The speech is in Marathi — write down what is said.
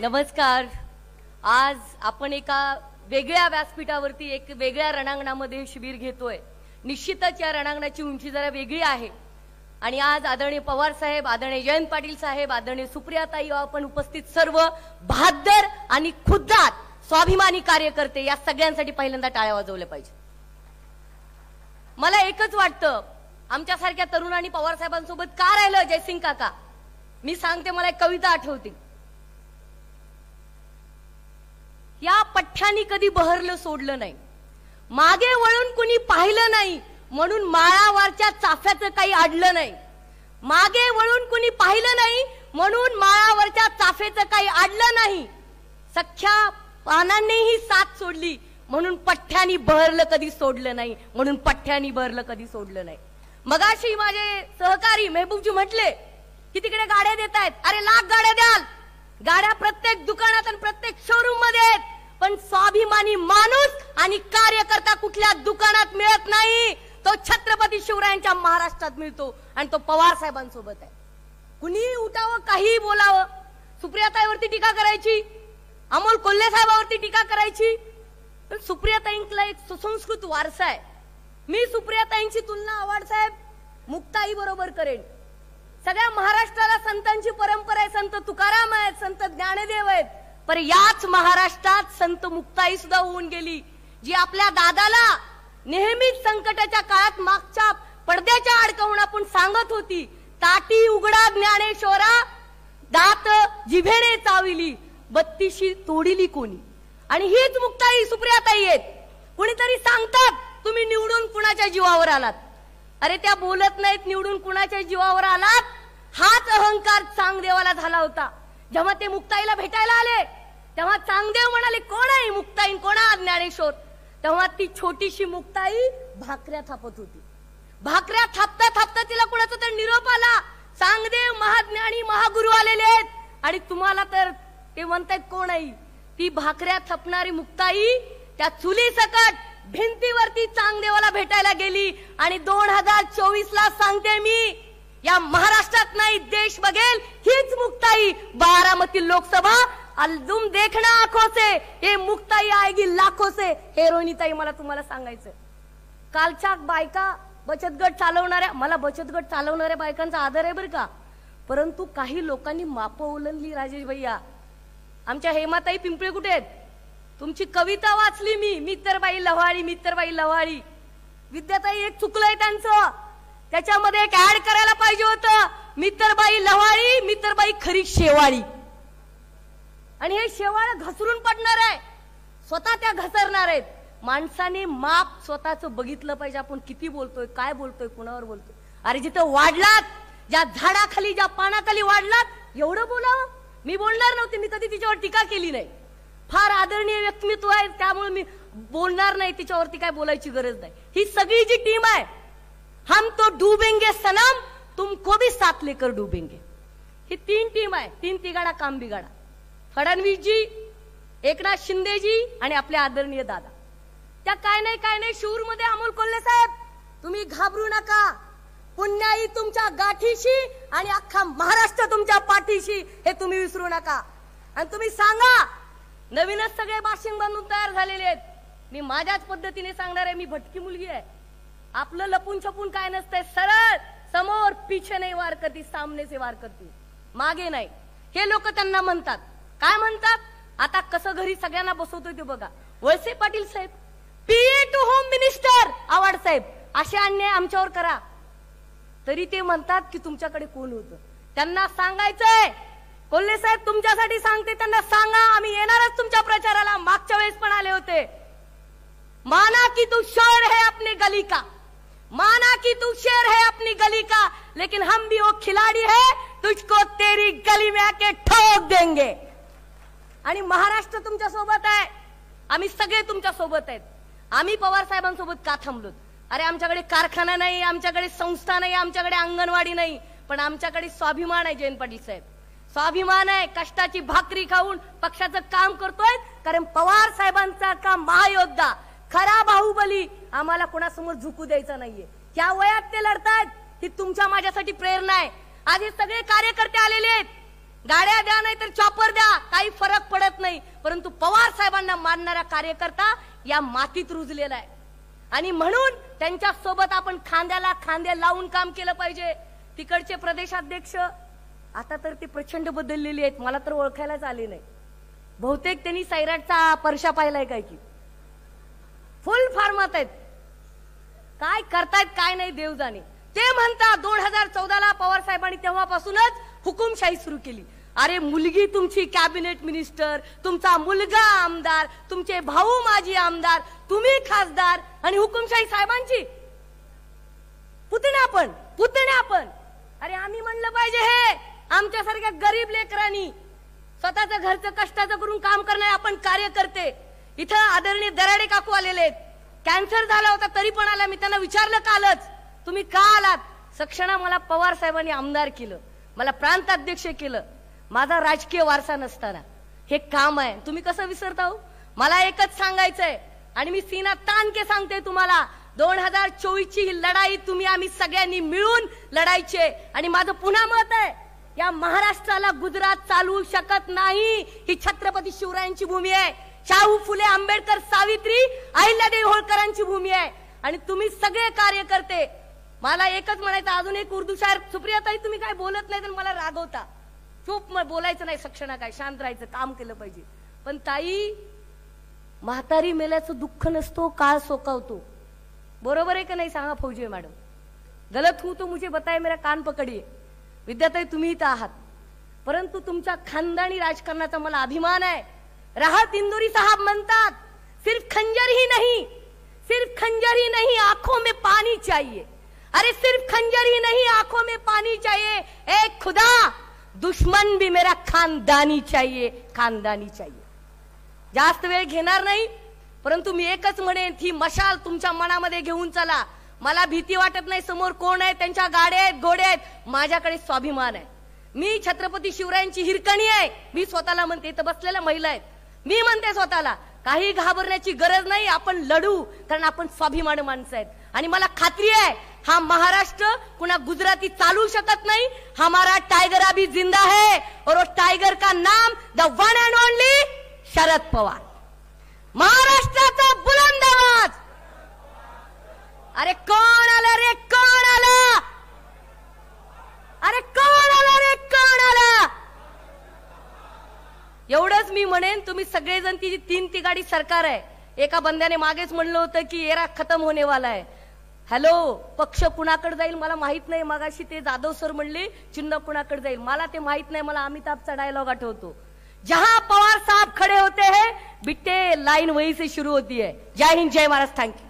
नमस्कार. आज आपण एका वेगळ्या व्यासपीठावरती एक वेगळ्या रणांगणामध्ये शिबिर घेतोय. निश्चितच या रणांगणाची उंची जरा वेगळी आहे आणि आज आदरणीय पवार साहेब, आदरणीय जयंत पाटील साहेब, आदरणीय सुप्रियाताई, आपण उपस्थित सर्व बहादर आणि खुद्दार स्वाभिमानी कार्यकर्ते या सगळ्यांसाठी पहिल्यांदा टाळ्या वाजवल्या पाहिजे. मला एकच वाटतं, आमच्यासारख्या तरुणांनी पवार साहेबांसोबत का राहिलं जयसिंग काका? मी सांगते, मला एक कविता आठवते. या पठ्ठ्यानी कधी बहरलं सोडलं नाही, मागे वळून कुणी पाहिलं नाही, म्हणून माळावरच्या चाफ्याचं काही अडलं नाही. मागे वळून कुणी पाहिलं नाही, म्हणून माळावरच्या चाफ्याचं काही अडलं नाही. सख्या पानांनीही साथ सोडली, म्हणून पठ्ठ्यानी बहरलं कधी सोडलं नाही, म्हणून पठ्ठ्यानी बहरलं कधी सोडलं नाही. मगाशी माझे सहकारी मेहबूबजी म्हटले की तिकडे गाड्या देत आहेत. अरे लाख गाड्या द्याल, गाड्या प्रत्येक दुकानात आणि प्रत्येक शोरूम मध्ये आहेत, पण स्वाभिमानी माणूस आणि कार्यकर्ता कुठल्या दुकानात मिळत नाही. तो छत्रपती शिवरायांच्या महाराष्ट्रात मिळतो आणि तो पवार साहेबांसोबत आहे. कुणी उठावं, काही बोलावं, सुप्रियाताईवरती टीका करायची, अमोल कोल्हे साहेबांवरती टीका करायची, पण सुप्रियाताईंना एक सुसंस्कृत वारसा आहे. मी सुप्रियाताईंची तुलना आव्हाड साहेब मुक्ताई बरोबर करेन. सगळ्या महाराष्ट्राला संतांची परंपरा आहे. संत तुकाराम आहेत, संत ज्ञानदेव आहेत, पण याच महाराष्ट्रात संत मुक्ताई सुद्धा होऊन गेली, जी आपल्या दादाला नेहमीच संकटाच्या काळात मागच्या पडद्याच्या अडकवून आपण सांगत होती, ताटी उघडा ज्ञानेश्वरा, दात जिभेने चाविली, बत्तीशी तोडिली कोणी. आणि हीच मुक्ताई सुप्रियाताई आहेत. कुणीतरी सांगतात तुम्ही निवडून कुणाच्या जीवावर आलात. अरे त्या बोलत नाहीत निवडून कुणाच्या जीवावर आलात. हाच अहंकार चांगदेवाला झाला होता. जेव्हा ते मुक्ताईला भेटायला आले तेव्हा चांगदेव म्हणाले, कोण आहे मुक्ताई, कोण आहे ज्ञानेश्वर? तेव्हा ती छोटीशी मुक्ताई भाकऱ्या थापत होती. भाकऱ्या थापता थापता तिला कुणाचा तर निरोप आला, चांगदेव महाज्ञानी महागुरु आलेले आहेत आणि तुम्हाला तर ते म्हणतायत कोण आहे? ती भाकऱ्या थापणारी मुक्ताई त्या चुली सकट भिंतीवरती चांगदेवाला भेटायला गेली आणि 2024 ला सांगते मी, या महाराष्ट्रात नाही देश बघेल हीच मुक्ताई. बारामती लोकसभा तुम देखना आंखों से, ये मुक्ताई आएगी लाखों से. हे रोहिणीताई, मला तुम्हाला सांगायचं, कालच्या बायका बचत गट चालवणाऱ्या, मला बचत गट चालवणाऱ्या बायकांचा आदर आहे बरं का, परंतु काही लोकांनी माप ओलांडली. राजेश भैया, आमच्या हेमाताई पिंपळे कुठे आहेत? तुमची कविता वाचली मी, मित्रबाई लव्हाळी, मित्रबाई लव्हाळी. विद्याताई, एक चुकलंय त्यांचं, त्याच्यामध्ये एक ऍड करायला पाहिजे होतं, मित्रबाई लव्हाळी, मित्रबाई खरी शेवाळी. आणि हे शेवाळ घसरून पडणार आहे, स्वतः त्या घसरणार आहेत. माणसाने माप स्वतःच बघितलं पाहिजे. आपण किती बोलतोय, काय बोलतोय, कुणावर बोलतोय. अरे जिथं वाढलात, ज्या झाडाखाली, ज्या पानाखाली वाढलात, एवढं बोलावं. मी बोलणार नव्हते, मी कधी तिच्यावर टीका केली नाही. फार आदरणीय व्यक्तिमत्व आहे, त्यामुळे मी बोलणार नाही, तिच्यावरती काय बोलायची गरज नाही. ही सगळी जी टीम आहे, हम तो डूबेंगे सनम, तुमको भी साथ लेकर डूबेंगे. ही तीन टीम आहे, तीन तिगाडा काम बिगाडा. फडणवीसजी, एकनाथ शिंदेजी आणि आपले आदरणीय दादा. त्या काय नाही शूरमध्ये अमोल कोल्हे साहेब, तुम्ही घाबरू नका. पुण्याई तुमच्या गाठीशी आणि अख्खा महाराष्ट्र तुमच्या पाठीशी, हे तुम्ही विसरू नका. आणि तुम्ही सांगा, नवीनच सगळे बाशिंग बांधून तयार झालेले आहेत. मी माझ्याच पद्धतीने सांगणार आहे, मी भटकी मुलगी आहे. आपलं लपून छपून काय नसतंय, सरळ समोर, पीछे नाही वार करती, सामने से वार करती, मागे नाही. हे लोक त्यांना म्हणतात, काय म्हणतात? आता कसं घरी सगळ्यांना बसवतोय ते बघा. वळसे पाटील साहेब, PA to home minister Awhad साहेब, असे अन्याय आमच्यावर करा, तरी ते म्हणतात की तुमच्याकडे कोण होतं. त्यांना सांगायचंय, कोल्हे साहेब तुमच्यासाठी सांगते, त्यांना सांगा आम्ही येणारच तुमच्या प्रचाराला. मागच्या वेळेस पण आले होते. माना की तू शेर है अपनी गली का, माना कि तू शेर है अपनी गली का, लेकिन हम भी वो खिलाड़ी है, तुझको तेरी गली में आके ठोक देंगे. आणि महाराष्ट्र तुमच्या सोबत आहे, आम्ही सगळे तुमच्या सोबत आहेत. आम्ही पवार साहेबांसोबत का थांबलो? अरे आमच्याकडे कारखाना नाही, आमच्याकडे संस्था नाही, आमच्याकडे अंगणवाडी नाही, पण आमच्याकडे स्वाभिमान आहे. जयंत पाटील साहेब, स्वाभिमान आहे. कष्टाची भाकरी खाऊन पक्षाचं काम करतोय, कारण पवार साहेबांचा का महायोद्धा, खरा बाहुबली आम्हाला कोणासमोर झुकू द्यायचा नाहीये. त्या वयात ते लढतायत, ही तुमच्या माझ्यासाठी प्रेरणा आहे. आज हे सगळे कार्यकर्ते आलेले आहेत. गाड्या द्या नाही तर चॉपर द्या, काही फरक पडत नाही, परंतु पवार साहेबांना मानणारा कार्यकर्ता या मातीत रुजलेला आहे आणि म्हणून त्यांच्या सोबत आपण खांद्याला खांदे लावून काम केलं पाहिजे. तिकडचे प्रदेशाध्यक्ष आता तर ते प्रचंड बदललेले आहेत, मला तर ओळखायलाच आले नाही. बहुतेक त्यांनी सैराटचा परशा पाहिलाय काय की फुल फार्मात आहेत. काय करतायत काय नाही देव जाणे. ते म्हणतात 2014ला पवार साहेबांनी तेव्हापासूनच हुकुमशाही सुरू केली. अरे मुलगी तुमची कॅबिनेट मिनिस्टर, तुमचा मुलगा आमदार, तुमचे भाऊ माजी आमदार, तुम्ही खासदार आणि हुकुमशाही साहेबांची पुतण्या पण. अरे आम्ही म्हणलं पाहिजे हे आमच्यासारख्या गरीब लेकरांनी स्वतःचं घरचं कष्टाचं करून काम करणारे आपण कार्यकर्ते. इथं आदरणीय दराडे काकू आलेले आहेत, कॅन्सर झाला होता तरी पण आला. मी त्यांना विचारलं कालच तुम्ही का आलात. सक्षणा मला पवार साहेबांनी आमदार केलं, मला प्रांताध्यक्ष केलं, माझा राजकीय वारसा नसताना हे काम आहे, तुम्ही कसं विसरता हो. मला एकच सांगायचंय आणि मी सीना ताण के सांगते तुम्हाला, 2024ची ही लढाई तुम्ही आम्ही सगळ्यांनी मिळून लढायचे. आणि माझं पुन्हा मत आहे या महाराष्ट्राला गुजरात चालवू शकत नाही. ही छत्रपती शिवरायांची भूमी आहे, शाहू फुले आंबेडकर सावित्री अहिल्यादेवी होळकरांची भूमी आहे. आणि तुम्ही सगळे कार्यकर्ते, मला एकच म्हणायचं, अजून एक उर्दू शायर, सुप्रियाताई तुम्ही काय बोलत नाही तर मला रागवता. चूप बोलायचं नाही, सक्षणा काय शांत राहायचं, काम केलं पाहिजे. पण ताई म्हातारी मेल्याचं दुःख नसतो, काळ सोकावतो. बरोबर आहे का नाही सांगा फौजी मॅडम. गलत हूं तो मुझे बताए, मेरा कान पकडिये. विद्याताई तुम्ही इथं आहात, परंतु तुमच्या खानदानी राजकारणाचा मला अभिमान आहे. राहत इंदुरी साहब म्हणतात सिर्फ खंजर ही नहीं आंखों में पानी चाहिए. अरे सिर्फ खंजर ही नहीं आंखों में पानी चाहिए. ए खुदा दुश्मन भी मेरा खानदानी चाहिए. जास्त वेळ घेणार नाही, परंतु मी एकच म्हणेन, ही मशाल तुमच्या मनामध्ये घेऊन चला. मला भीती वाटत नाही, समोर कोण आहे, त्यांच्या गाड्या आहेत, घोडे आहेत, माझ्याकडे स्वाभिमान आहे. मी छत्रपती शिवरायांची हिरकणी आहे. मी स्वतःला म्हणते, इथं बसलेल्या महिला आहेत, मी म्हणते स्वतःला काही घाबरण्याची गरज नाही, आपण लढू, कारण आपण स्वाभिमानी माणसं आहेत. आणि मला खात्री आहे हा महाराष्ट्र कुणा गुजराती चालू शकत नाही. हमारा टाइगर अभी जिंदा है और वो टाइगर का नाम the one end only Sharad Pawar. महाराष्ट्राचा बुलंद आवाज. अरे कोण आलं रे, कोण आलं, अरे कोण आलं रे, कोण आलं. एवढंच मी म्हणेन, तुम्ही सगळेजण ती 3 गाडी सरकार आहे. एका बंद्याने मागेच म्हणलं होतं की एरा खतम होने वाला है. हॅलो, पक्ष कुणाकडे जाईल मला माहित नाही. मगाशी ते जाधव सर म्हणले चिन्ह कुणाकडे जाईल, मला ते माहित नाही. मला अमिताभचा डायलॉग आठवतो, जहां पवार साहब खड़े होते हैं बिट्टे लाइन वहीं से शुरू होती है. जय हिंद, जय महाराष्ट्र. Thank you.